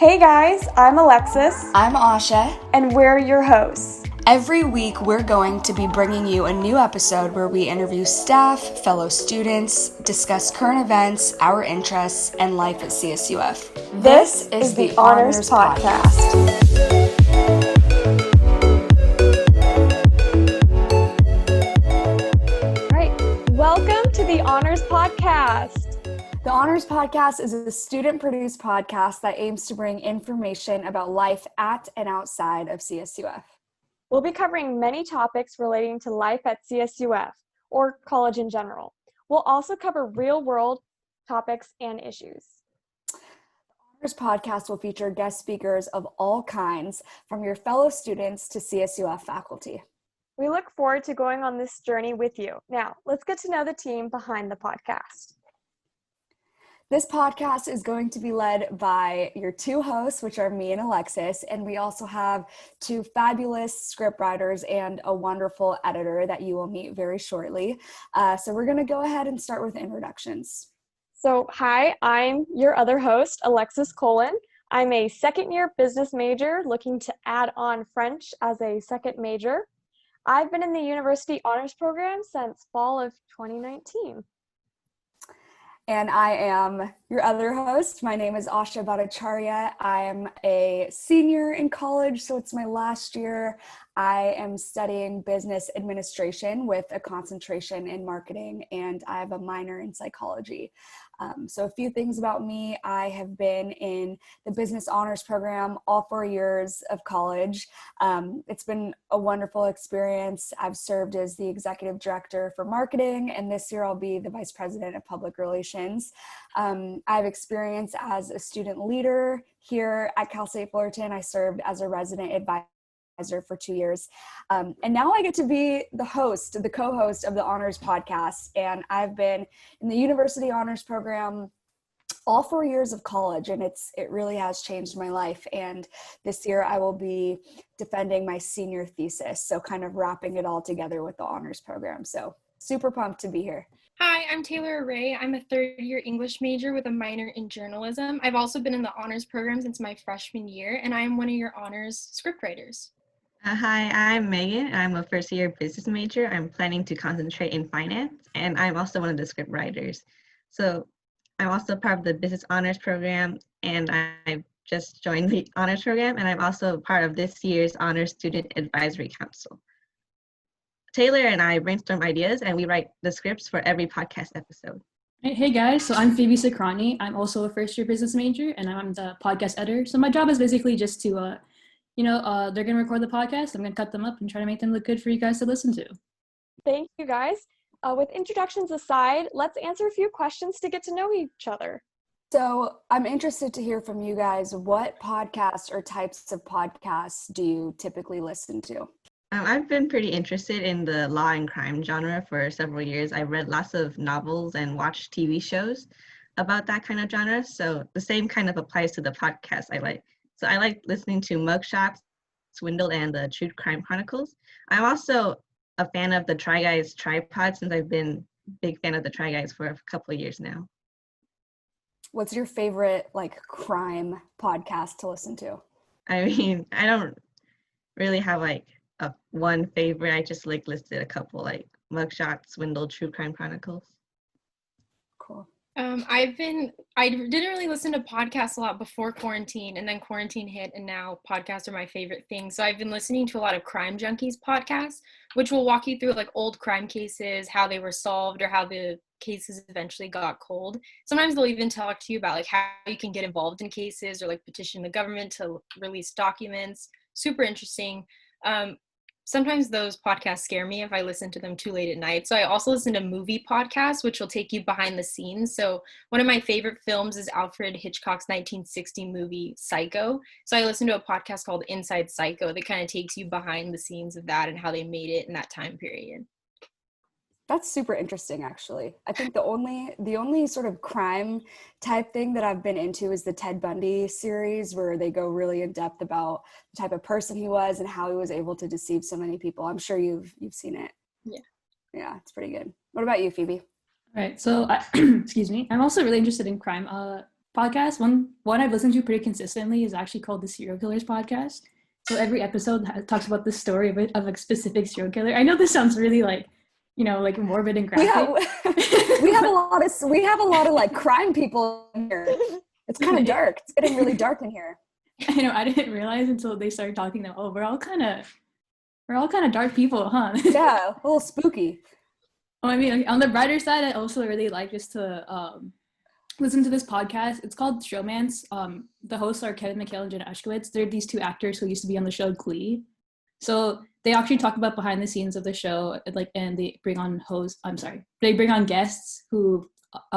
Hey guys, I'm Alexis. I'm Asha. And we're your hosts. Every week, we're going to be bringing you a new episode where we interview staff, fellow students, discuss current events, our interests, and life at CSUF. This is the Honors Podcast. All right, welcome to the Honors Podcast. The Honors Podcast is a student-produced podcast that aims to bring information about life at and outside of CSUF. We'll be covering many topics relating to life at CSUF, or college in general. We'll also cover real-world topics and issues. The Honors Podcast will feature guest speakers of all kinds, from your fellow students to CSUF faculty. We look forward to going on this journey with you. Now, let's get to know the team behind the podcast. This podcast is going to be led by your two hosts, which are me and Alexis, and we also have two fabulous script writers and a wonderful editor that you will meet very shortly. So we're going to go ahead and start with introductions. So, hi, I'm your other host, Alexis Colin. I'm a second-year business major looking to add on French as a second major. I've been in the University Honors Program since fall of 2019. And I am your other host. My name is Asha Bhattacharya. I am a senior in college, so it's my last year. I am studying business administration with a concentration in marketing, and I have a minor in psychology. So a few things about me. I have been in the business honors program all 4 years of college. It's been a wonderful experience. I've served as the executive director for marketing, and this year I'll be the vice president of public relations. I have experience as a student leader here at Cal State Fullerton. I served as a resident advisor for 2 years. And now I get to be the co-host of the Honors Podcast. And I've been in the University Honors Program all 4 years of college, and it really has changed my life. And this year I will be defending my senior thesis, so kind of wrapping it all together with the Honors Program. So super pumped to be here. Hi, I'm Taylor Ray. I'm a third-year English major with a minor in journalism. I've also been in the honors program since my freshman year, and I am one of your honors scriptwriters. Hi, I'm Megan. I'm a first-year business major. I'm planning to concentrate in finance, and I'm also one of the script writers. So I'm also part of the business honors program, and I've just joined the honors program, and I'm also part of this year's honors student advisory council. Taylor and I brainstorm ideas, and we write the scripts for every podcast episode. Hey guys, so I'm Phoebe Sakrani. I'm also a first-year business major, and I'm the podcast editor. So my job is basically just to they're going to record the podcast. I'm going to cut them up and try to make them look good for you guys to listen to. Thank you, guys. With introductions aside, let's answer a few questions to get to know each other. So I'm interested to hear from you guys. What podcasts or types of podcasts do you typically listen to? I've been pretty interested in the law and crime genre for several years. I've read lots of novels and watched TV shows about that kind of genre. So the same kind of applies to the podcast I like. So I like listening to Mugshots, Swindle, and the True Crime Chronicles. I'm also a fan of the Try Guys Tripod since I've been a big fan of the Try Guys for a couple of years now. What's your favorite crime podcast to listen to? I mean, I don't really have a one favorite. I just listed a couple Mugshots, Swindle, True Crime Chronicles. Cool. I didn't really listen to podcasts a lot before quarantine, and then quarantine hit, and now podcasts are my favorite thing. So I've been listening to a lot of Crime Junkies podcasts, which will walk you through old crime cases, how they were solved, or how the cases eventually got cold. Sometimes they'll even talk to you about how you can get involved in cases or petition the government to release documents. Super interesting. Sometimes those podcasts scare me if I listen to them too late at night. So I also listen to movie podcasts, which will take you behind the scenes. So one of my favorite films is Alfred Hitchcock's 1960 movie Psycho. So I listen to a podcast called Inside Psycho that kind of takes you behind the scenes of that and how they made it in that time period. That's super interesting, actually. I think the only sort of crime type thing that I've been into is the Ted Bundy series, where they go really in depth about the type of person he was and how he was able to deceive so many people. I'm sure you've seen it. Yeah, it's pretty good. What about you, Phoebe? All right, so excuse me. I'm also really interested in crime. podcasts. One I've listened to pretty consistently is actually called the Serial Killers Podcast. So every episode talks about the story of a specific serial killer. I know this sounds really like, like morbid and graphic. We have a lot of like crime people in here. It's kind of dark. It's getting really dark in here. I know. I didn't realize until they started talking that, we're all kind of dark people, huh? Yeah, a little spooky. Well, I mean, on the brighter side, I also really like just to listen to this podcast. It's called Showmance. The hosts are Kevin McHale and Jenna Ushkowitz. They're these two actors who used to be on the show Glee. So they actually talk about behind the scenes of the show, and they bring on they bring on guests who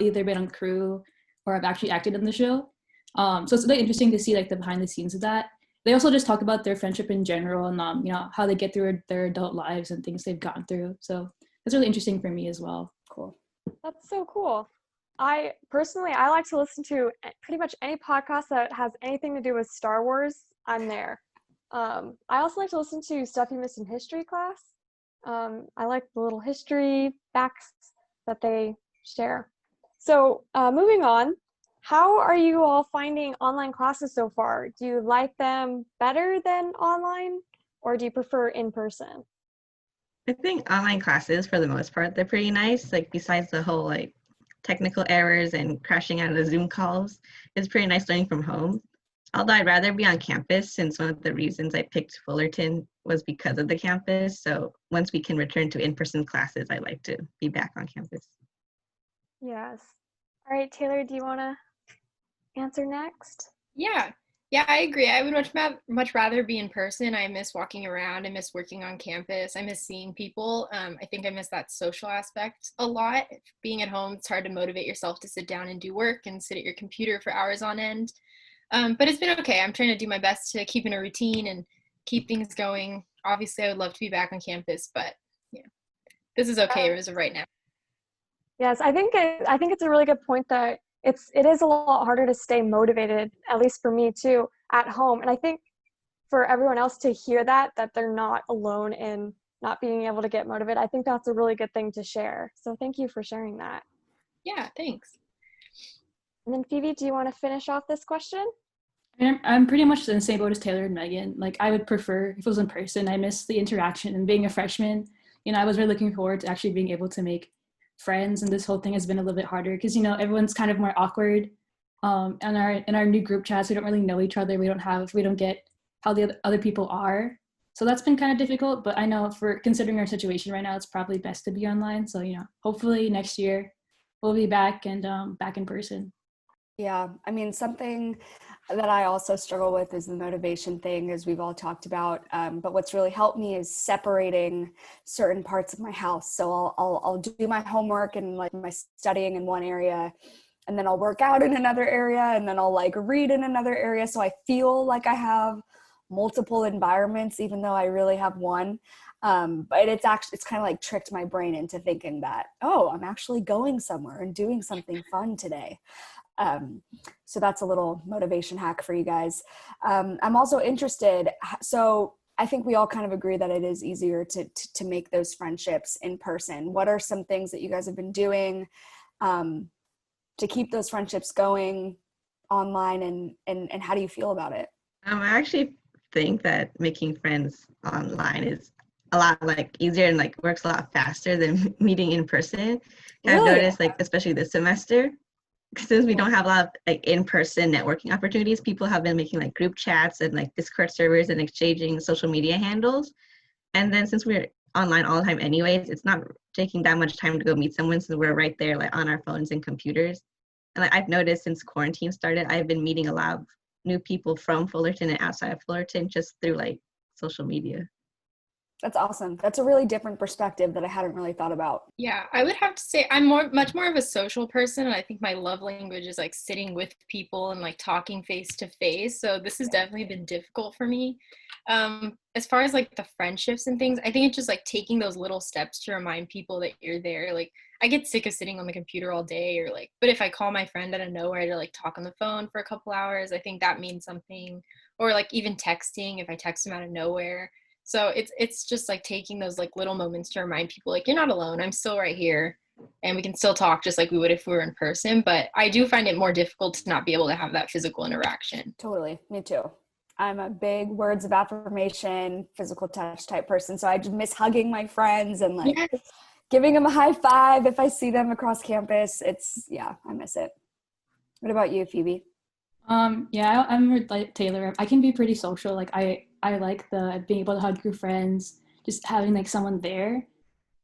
either been on crew or have actually acted in the show. So it's really interesting to see like the behind the scenes of that. They also just talk about their friendship in general and how they get through their adult lives and things they've gone through. So it's really interesting for me as well. Cool. That's so cool. I like to listen to pretty much any podcast that has anything to do with Star Wars. I'm there. I also like to listen to stuff you missed in history class. I like the little history facts that they share. So moving on, how are you all finding online classes so far? Do you like them better than online, or do you prefer in person? I think online classes, for the most part, they're pretty nice. Like, besides the whole like technical errors and crashing out of the Zoom calls, it's pretty nice learning from home. Although I'd rather be on campus, since one of the reasons I picked Fullerton was because of the campus. So once we can return to in-person classes, I'd like to be back on campus. Yes. All right, Taylor, do you want to answer next? Yeah, I agree. I would much rather be in person. I miss walking around. I miss working on campus. I miss seeing people. I think I miss that social aspect a lot. Being at home, it's hard to motivate yourself to sit down and do work and sit at your computer for hours on end. But it's been okay. I'm trying to do my best to keep in a routine and keep things going. Obviously, I would love to be back on campus, but this is okay as of right now. Yes, I think it's a really good point that it is a lot harder to stay motivated, at least for me too, at home. And I think for everyone else to hear that they're not alone in not being able to get motivated, I think that's a really good thing to share. So thank you for sharing that. Yeah, thanks. And then Phoebe, do you want to finish off this question? I'm pretty much in the same boat as Taylor and Megan. Like, I would prefer if it was in person. I miss the interaction, and being a freshman, I was really looking forward to actually being able to make friends, and this whole thing has been a little bit harder because everyone's kind of more awkward. In our new group chats, we don't really know each other. We don't get how the other people are. So that's been kind of difficult. But I know, for considering our situation right now, it's probably best to be online. So hopefully next year we'll be back and back in person. Yeah, I mean, something that I also struggle with is the motivation thing, as we've all talked about. But what's really helped me is separating certain parts of my house. So I'll do my homework and like my studying in one area, and then I'll work out in another area, and then I'll like read in another area. So I feel like I have multiple environments, even though I really have one. But it's kind of like tricked my brain into thinking that, oh, I'm actually going somewhere and doing something fun today. So that's a little motivation hack for you guys. I'm also interested. So I think we all kind of agree that it is easier to make those friendships in person. What are some things that you guys have been doing to keep those friendships going online, and how do you feel about it? I actually think that making friends online is a lot like easier and like works a lot faster than meeting in person. Really? I've noticed, like, especially this semester, since we don't have a lot of like in-person networking opportunities, people have been making like group chats and like Discord servers and exchanging social media handles. And then since we're online all the time anyways, it's not taking that much time to go meet someone, since we're right there like on our phones and computers. And like, I've noticed since quarantine started, I've been meeting a lot of new people from Fullerton and outside of Fullerton just through like social media. That's awesome. That's a really different perspective that I hadn't really thought about. Yeah, I would have to say I'm much more of a social person, and I think my love language is like sitting with people and like talking face to face. So this has definitely been difficult for me. As far as like the friendships and things, I think it's just like taking those little steps to remind people that you're there. Like, I get sick of sitting on the computer all day, but if I call my friend out of nowhere to like talk on the phone for a couple hours, I think that means something. Or like even texting, if I text them out of nowhere. So it's just like taking those like little moments to remind people like, you're not alone. I'm still right here. and we can still talk just like we would if we were in person. But I do find it more difficult to not be able to have that physical interaction. Totally. Me too. I'm a big words of affirmation, physical touch type person. So I just miss hugging my friends and like giving them a high five if I see them across campus. I miss it. What about you, Phoebe? Yeah, I'm like Taylor. I can be pretty social. Like I like the being able to hug your friends, just having like someone there.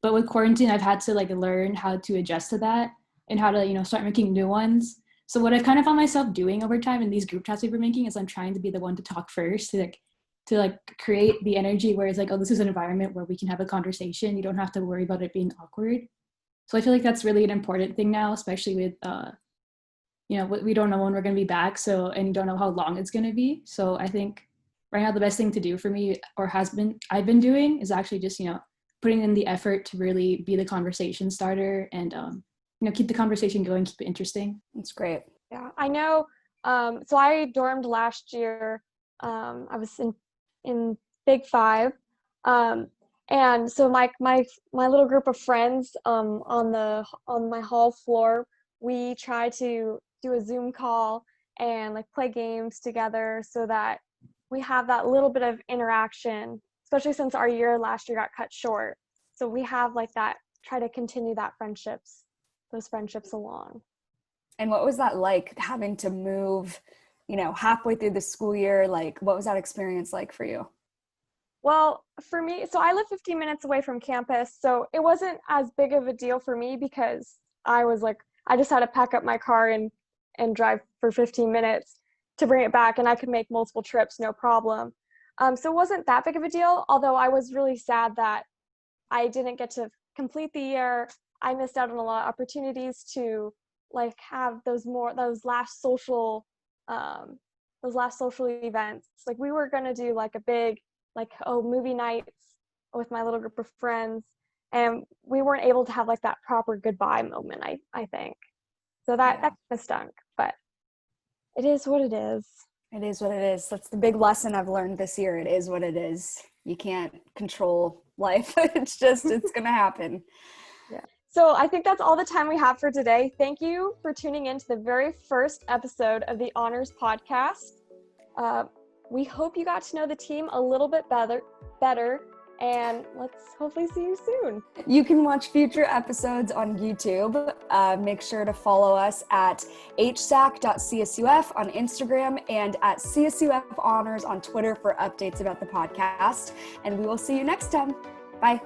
But with quarantine, I've had to like learn how to adjust to that and how to, start making new ones. So what I kind of found myself doing over time in these group chats we were making is I'm trying to be the one to talk first, to create the energy where it's like, oh, this is an environment where we can have a conversation. You don't have to worry about it being awkward. So I feel like that's really an important thing now, especially with, we don't know when we're going to be back. And you don't know how long it's going to be. So I think right now the best thing to do for me I've been doing is actually just, putting in the effort to really be the conversation starter and, keep the conversation going, keep it interesting. That's great. Yeah, I know. So I dormed last year. I was in Big Five. And so my little group of friends on my hall floor, we try to do a Zoom call and like play games together so that we have that little bit of interaction, especially since our year last year got cut short. So we have like that, try to continue those friendships along. And what was that like, having to move, halfway through the school year? Like, what was that experience like for you? Well, for me, so I live 15 minutes away from campus, so it wasn't as big of a deal for me because I just had to pack up my car and drive for 15 minutes to bring it back, and I could make multiple trips, no problem. So it wasn't that big of a deal, although I was really sad that I didn't get to complete the year. I missed out on a lot of opportunities to like have those last social events. Like we were gonna do like a big movie nights with my little group of friends, and we weren't able to have like that proper goodbye moment. I think so that kind of stunk, but it is what it is. It is what it is. That's the big lesson I've learned this year. It is what it is. You can't control life. It's gonna happen. Yeah. So I think that's all the time we have for today. Thank you for tuning in to the very first episode of the Honors Podcast. We hope you got to know the team a little bit better, and let's hopefully see you soon. You can watch future episodes on YouTube. Make sure to follow us at hsac.csuf on Instagram and at CSUF Honors on Twitter for updates about the podcast. And we will see you next time. Bye.